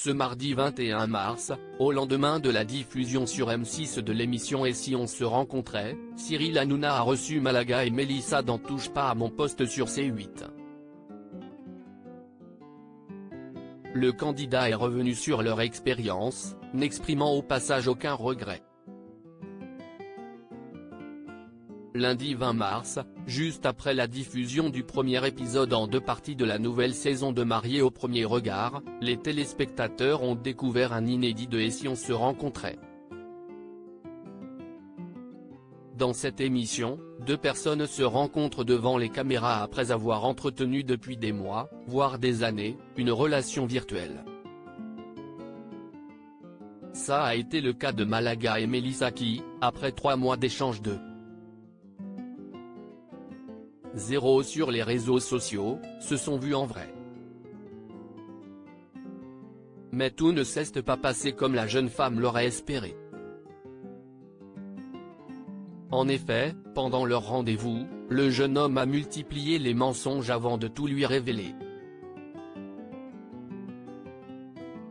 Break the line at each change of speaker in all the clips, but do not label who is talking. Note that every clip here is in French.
Ce mardi 21 mars, au lendemain de la diffusion sur M6 de l'émission Et si on se rencontrait, Cyril Hanouna a reçu Malaga et Mélissa dans Touche pas à mon poste sur C8. Le candidat est revenu sur leur expérience, n'exprimant au passage aucun regret. Lundi 20 mars, juste après la diffusion du premier épisode en 2 parties de la nouvelle saison de Mariés au premier regard, les téléspectateurs ont découvert un inédit de Et si on se rencontrait. Dans cette émission, 2 personnes se rencontrent devant les caméras après avoir entretenu depuis des mois, voire des années, une relation virtuelle. Ça a été le cas de Malaga et Mélissa qui, après 3 mois d'échange de 0 sur les réseaux sociaux, se sont vus en vrai. Mais tout ne s'est pas passé comme la jeune femme l'aurait espéré. En effet, pendant leur rendez-vous, le jeune homme a multiplié les mensonges avant de tout lui révéler.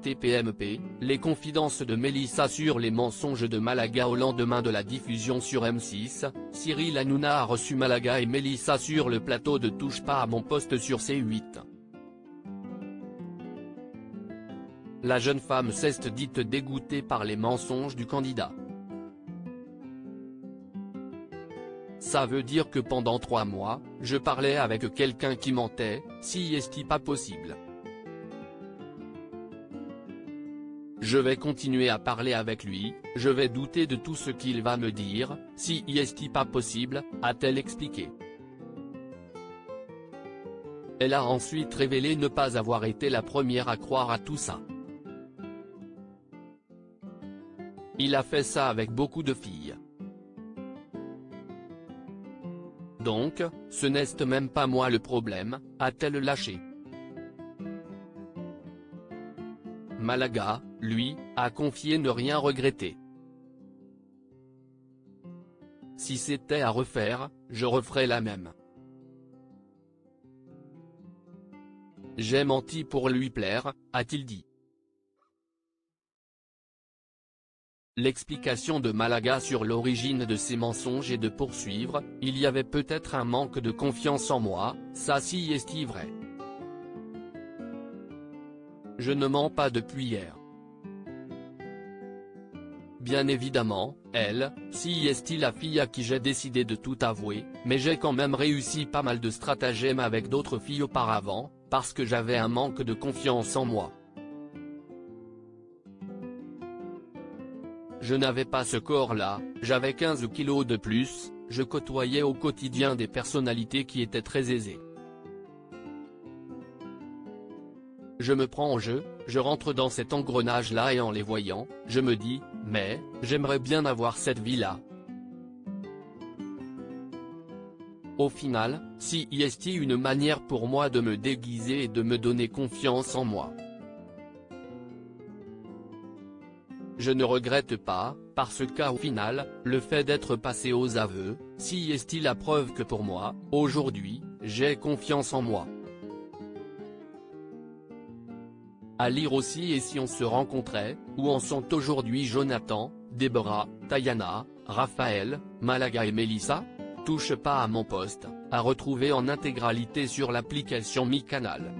TPMP, les confidences de Mélissa sur les mensonges de Malaga au lendemain de la diffusion sur M6, Cyril Hanouna a reçu Malaga et Mélissa sur le plateau de Touche pas à mon poste sur C8. La jeune femme s'est dite dégoûtée par les mensonges du candidat. Ça veut dire que pendant 3 mois, je parlais avec quelqu'un qui mentait, si est-ce pas possible. Je vais continuer à parler avec lui, je vais douter de tout ce qu'il va me dire, si est-ce pas possible, a-t-elle expliqué. Elle a ensuite révélé ne pas avoir été la première à croire à tout ça. Il a fait ça avec beaucoup de filles. Donc, ce n'est même pas moi le problème, a-t-elle lâché. Malaga, lui, a confié ne rien regretter. Si c'était à refaire, je referais la même. J'ai menti pour lui plaire, a-t-il dit. L'explication de Malaga sur l'origine de ces mensonges est de poursuivre, il y avait peut-être un manque de confiance en moi, ça si est vrai. Je ne mens pas depuis hier. Bien évidemment, elle, si est la fille à qui j'ai décidé de tout avouer, mais j'ai quand même réussi pas mal de stratagèmes avec d'autres filles auparavant, parce que j'avais un manque de confiance en moi. Je n'avais pas ce corps-là, j'avais 15 kilos de plus, je côtoyais au quotidien des personnalités qui étaient très aisées. Je me prends en jeu, je rentre dans cet engrenage-là et en les voyant, je me dis, mais, j'aimerais bien avoir cette vie-là. Au final, si est une manière pour moi de me déguiser et de me donner confiance en moi. Je ne regrette pas, parce qu'au final, le fait d'être passé aux aveux, si est la preuve que pour moi, aujourd'hui, j'ai confiance en moi. À lire aussi Et si on se rencontrait, où en sont aujourd'hui Jonathan, Déborah, Tayana, Raphaël, Malaga et Mélissa. Touche pas à mon poste, à retrouver en intégralité sur l'application Mi Canal.